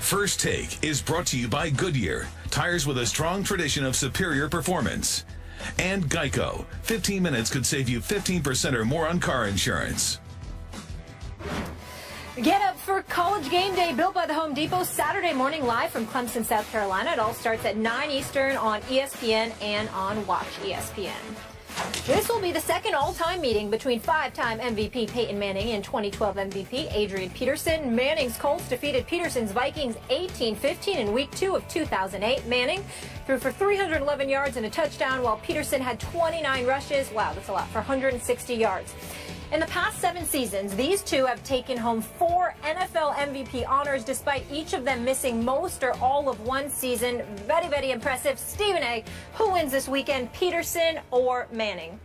First Take is brought to you by Goodyear, tires with a strong tradition of superior performance. And Geico, 15 minutes could save you 15% or more on car insurance. Get up for College Game Day, built by the Home Depot, Saturday morning live from Clemson, South Carolina. It all starts at 9 Eastern on ESPN and on Watch ESPN. This will be the second all-time meeting between five-time MVP Peyton Manning and 2012 MVP Adrian Peterson. Manning's Colts defeated Peterson's Vikings 18-15 in Week 2 of 2008. Manning threw for 311 yards and a touchdown, while Peterson had 29 rushes. Wow, that's a lot, for 160 yards. In the past 7 seasons, these two have taken home 4 NFL MVP honors, despite each of them missing most or all of one season. Very, very impressive. Stephen A., who wins this weekend, Peterson or Manning?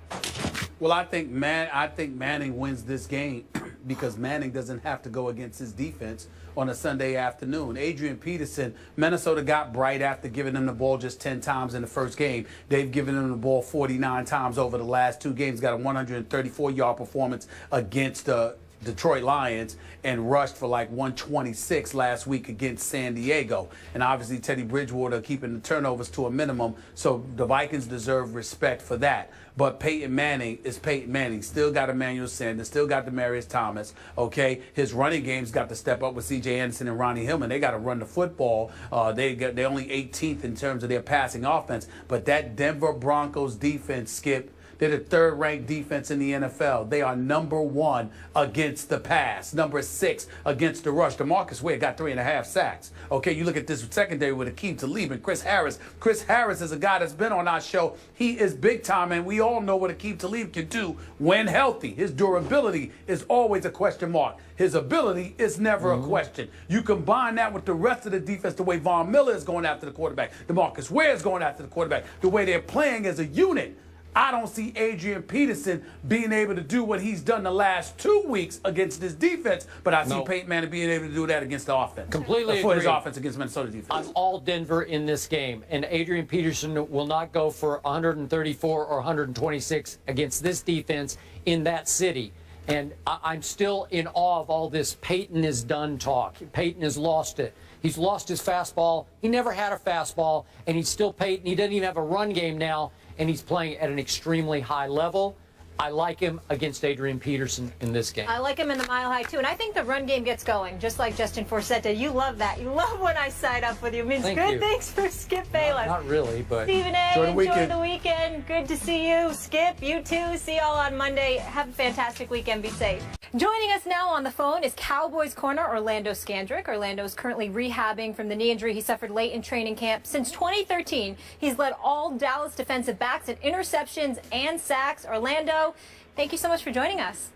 Well, I think Manning wins this game because Manning doesn't have to go against his defense on a Sunday afternoon. Adrian Peterson, Minnesota got bright after giving him the ball just 10 times in the first game. They've given him the ball 49 times over the last 2 games. Got a 134-yard performance against the Detroit Lions and rushed for like 126 last week against San Diego. And obviously Teddy Bridgewater keeping the turnovers to a minimum, so the Vikings deserve respect for that. But Peyton Manning is Peyton Manning. Still got Emmanuel Sanders, still got Demaryius Thomas, okay? His running game's got to step up with C.J. Anderson and Ronnie Hillman. They got to run the football. They're only 18th in terms of their passing offense. But that Denver Broncos defense, Skip, they're the 3rd-ranked defense in the NFL. They are number 1 against the pass, number 6 against the rush. DeMarcus Ware got 3.5 sacks. Okay, you look at this secondary with Akeem Talib and Chris Harris. Chris Harris is a guy that's been on our show. He is big time, and we all know what Akeem Talib can do when healthy. His durability is always a question mark. His ability is never a question. You combine that with the rest of the defense, the way Von Miller is going after the quarterback, DeMarcus Ware is going after the quarterback, the way they're playing as a unit. I don't see Adrian Peterson being able to do what he's done the last 2 weeks against this defense, but I see Peyton Manning being able to do that against the offense. Completely for agree. his offense against Minnesota defense. I'm all Denver in this game, and Adrian Peterson will not go for 134 or 126 against this defense in that city. And I'm still in awe of all this Peyton is done talk. Peyton has lost it. He's lost his fastball. He never had a fastball, and he's still Peyton. He doesn't even have a run game now, and he's playing at an extremely high level. I like him against Adrian Peterson in this game. I like him in the mile high, too. And I think the run game gets going, just like Justin Forsett did. You love that. You love when I side up with you. It means good things for Skip Bayless. Not really, but Stephen A., enjoy the weekend. Good to see you. Skip, you too. See y'all on Monday. Have a fantastic weekend. Be safe. Joining us now on the phone is Cowboys corner Orlando Scandrick. Orlando is currently rehabbing from the knee injury he suffered late in training camp. Since 2013, he's led all Dallas defensive backs in interceptions and sacks. Orlando, thank you so much for joining us.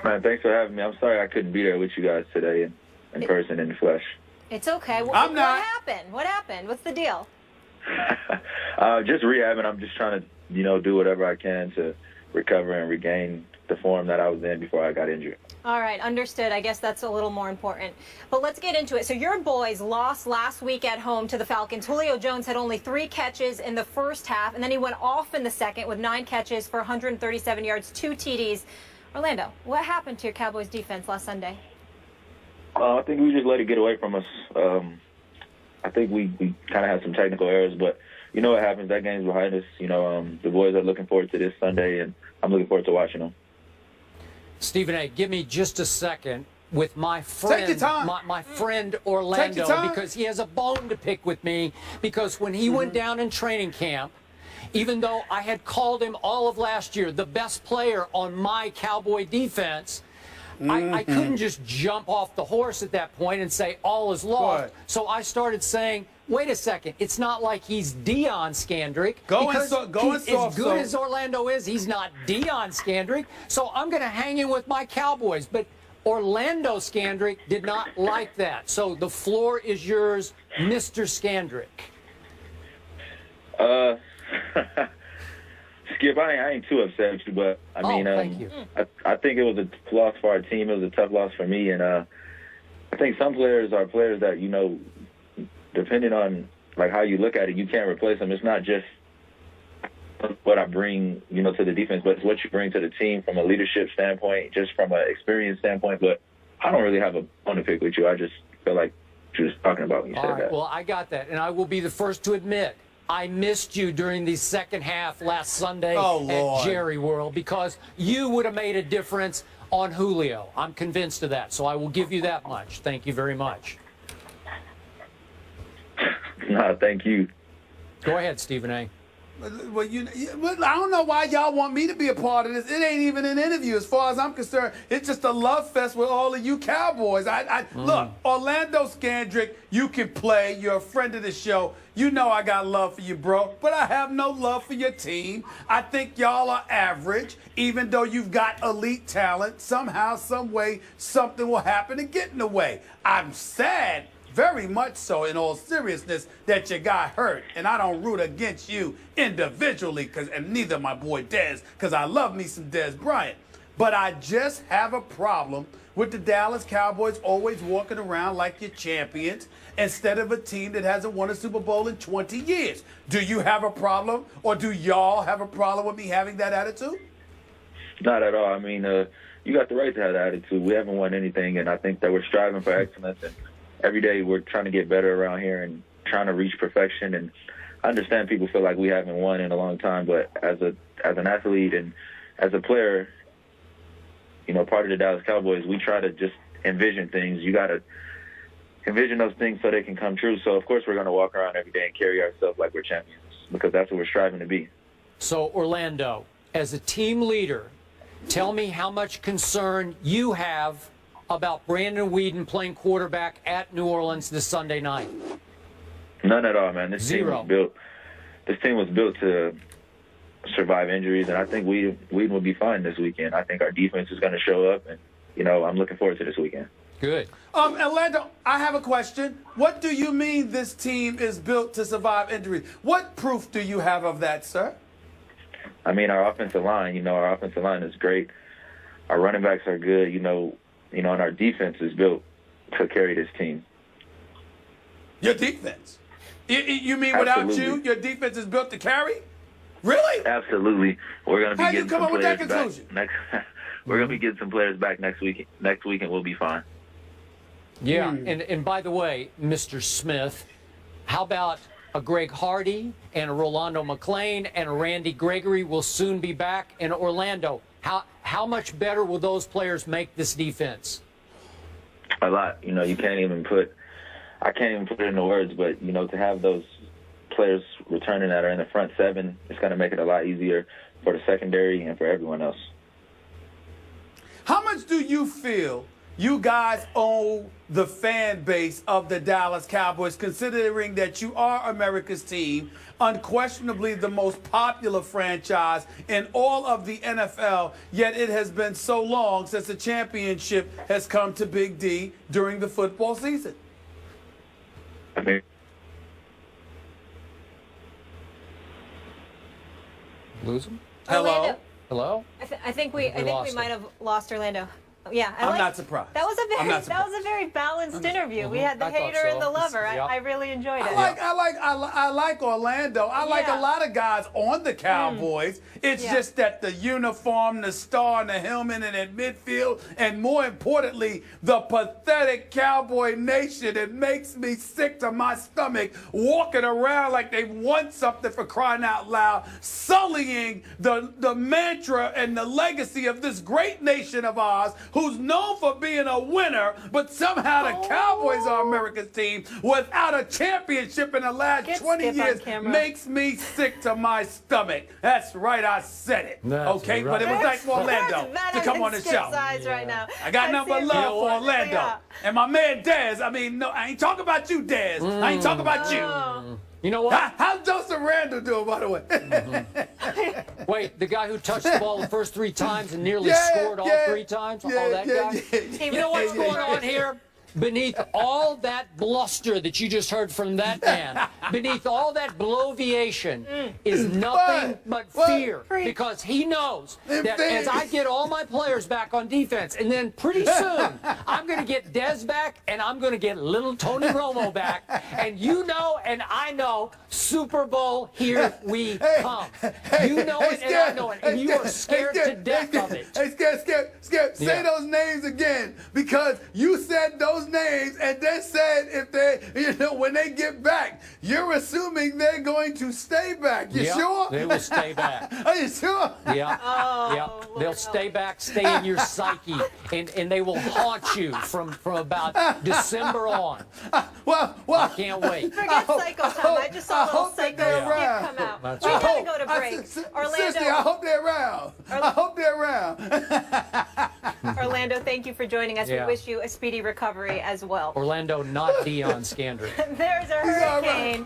Man, thanks for having me. I'm sorry I couldn't be there with you guys today in person, in the flesh. It's okay. What happened? What happened? What's the deal? Just rehabbing. I'm just trying to, do whatever I can to recover and regain the form that I was in before I got injured. All right, understood. I guess that's a little more important. But let's get into it. So your boys lost last week at home to the Falcons. Julio Jones had only 3 catches in the first half, and then he went off in the second with 9 catches for 137 yards, 2 TDs. Orlando, what happened to your Cowboys defense last Sunday? I think we just let it get away from us. I think we kind of had some technical errors, but you know what happens. That game's behind us. The boys are looking forward to this Sunday, and I'm looking forward to watching them. Stephen A., give me just a second with my friend, my friend Orlando, because he has a bone to pick with me. Because when he went down in training camp, even though I had called him all of last year the best player on my Cowboy defense, I couldn't just jump off the horse at that point and say all is lost. So I started saying, wait a second, it's not like he's Deion Scandrick. As good as Orlando is, he's not Deion Scandrick. So I'm going to hang in with my Cowboys. But Orlando Scandrick did not like that. So the floor is yours, Mr. Scandrick. Skip, I ain't too upset with you, but thank you. I think it was a loss for our team. It was a tough loss for me, and I think some players are players that depending on like how you look at it, you can't replace them. It's not just what I bring, to the defense, but it's what you bring to the team from a leadership standpoint, just from an experience standpoint. But I don't really have a bone to pick with you. I just feel like you was talking about when you said that. Well, I got that, and I will be the first to admit I missed you during the second half last Sunday at Jerry World because you would have made a difference on Julio. I'm convinced of that, so I will give you that much. Thank you very much. No, thank you. Go ahead, Stephen A. Well, I don't know why y'all want me to be a part of this. It ain't even an interview as far as I'm concerned. It's just a love fest with all of you Cowboys. Look, Orlando Scandrick, you can play. You're a friend of the show. You know I got love for you, bro. But I have no love for your team. I think y'all are average, even though you've got elite talent. Somehow, some way, something will happen to get in the way. I'm sad, very much so, in all seriousness, that you got hurt. And I don't root against you individually, and neither my boy Dez, because I love me some Dez Bryant. But I just have a problem with the Dallas Cowboys always walking around like you're champions instead of a team that hasn't won a Super Bowl in 20 years. Do you have a problem, or do y'all have a problem with me having that attitude? Not at all. I mean, you got the right to have that attitude. We haven't won anything, and I think that we're striving for excellence. And every day we're trying to get better around here and trying to reach perfection. And I understand people feel like we haven't won in a long time, but as an athlete and as a player, you know, part of the Dallas Cowboys, we try to just envision things. You got to envision those things so they can come true. So, of course, we're going to walk around every day and carry ourselves like we're champions because that's what we're striving to be. So, Orlando, as a team leader, tell me how much concern you have about Brandon Weeden playing quarterback at New Orleans this Sunday night. None at all, man. This team was built to survive injuries, and I think Weeden will be fine this weekend. I think our defense is going to show up, and, you know, I'm looking forward to this weekend. Good. Orlando, I have a question. What do you mean this team is built to survive injuries? What proof do you have of that, sir? I mean, our offensive line, our offensive line is great. Our running backs are good, and our defense is built to carry this team. Your defense? You mean without you, your defense is built to carry? Really? Absolutely. We're going to be getting some players back we're going to be getting some players back next week. Next week, and we'll be fine. Yeah, and by the way, Mr. Smith, how about a Greg Hardy and a Rolando McClain and a Randy Gregory will soon be back in Orlando? How much better will those players make this defense? A lot. I can't even put it into words, but, to have those players returning that are in the front seven, it's going to make it a lot easier for the secondary and for everyone else. How much do you feel you guys owe the fan base of the Dallas Cowboys, considering that you are America's team, unquestionably the most popular franchise in all of the NFL, yet it has been so long since the championship has come to Big D during the football season? I mean, lose him? Orlando. Hello? I think we might have lost Orlando. Yeah, I'm not surprised. That was a very balanced interview. We had the hater and the lover. Yep. I really enjoyed it. I like Orlando. I like a lot of guys on the Cowboys. It's just that the uniform, the star, and the helmet, and at midfield, and more importantly, the pathetic Cowboy Nation. It makes me sick to my stomach walking around like they've won something, for crying out loud, sullying the mantra and the legacy of this great nation of ours, who's known for being a winner, but somehow the Cowboys are America's team without a championship in the last 20 years. Makes me sick to my stomach. That's right, I said it. Okay, but it was nice for Orlando to come on the show. Right now. I got nothing but love for Orlando. Yeah. And my man Dez, I ain't talking about you, Dez. I ain't talking about you. You know what? How's Joseph Randall doing, by the way? Wait, the guy who touched the ball the first 3 times and nearly scored all 3 times? That guy? You know what's going on here? Beneath all that bluster that you just heard from that man, beneath all that bloviation is nothing but fear. Because he knows that as I get all my players back on defense, and then pretty soon I'm going to get Dez back, and I'm going to get little Tony Romo back, and you know and I know, Super Bowl, here we come. You know it and I know it, and you are scared to death of it. Hey, Skip, say those names again, because you said those names and then said if when they get back, you're assuming they're going to stay back. You sure? They will stay back. Are you sure? Yeah. They'll stay back, stay in your psyche, and they will haunt you from about December on. Well, I can't wait. Forget Psycho time. I just saw a little Psycho skip come out. That's We right. gotta go to break. Seriously, I hope they're around. I hope they're around. Orlando, thank you for joining us. Yeah. We wish you a speedy recovery as well. Orlando, not Deion Scandrick. There's a hurricane.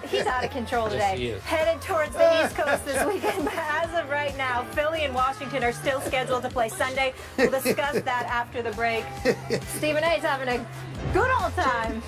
He's out of control today. Yes, he is. Headed towards the East Coast this weekend, but as of right now, Philly and Washington are still scheduled to play Sunday. We'll discuss that after the break. Stephen A.'s having a good old time.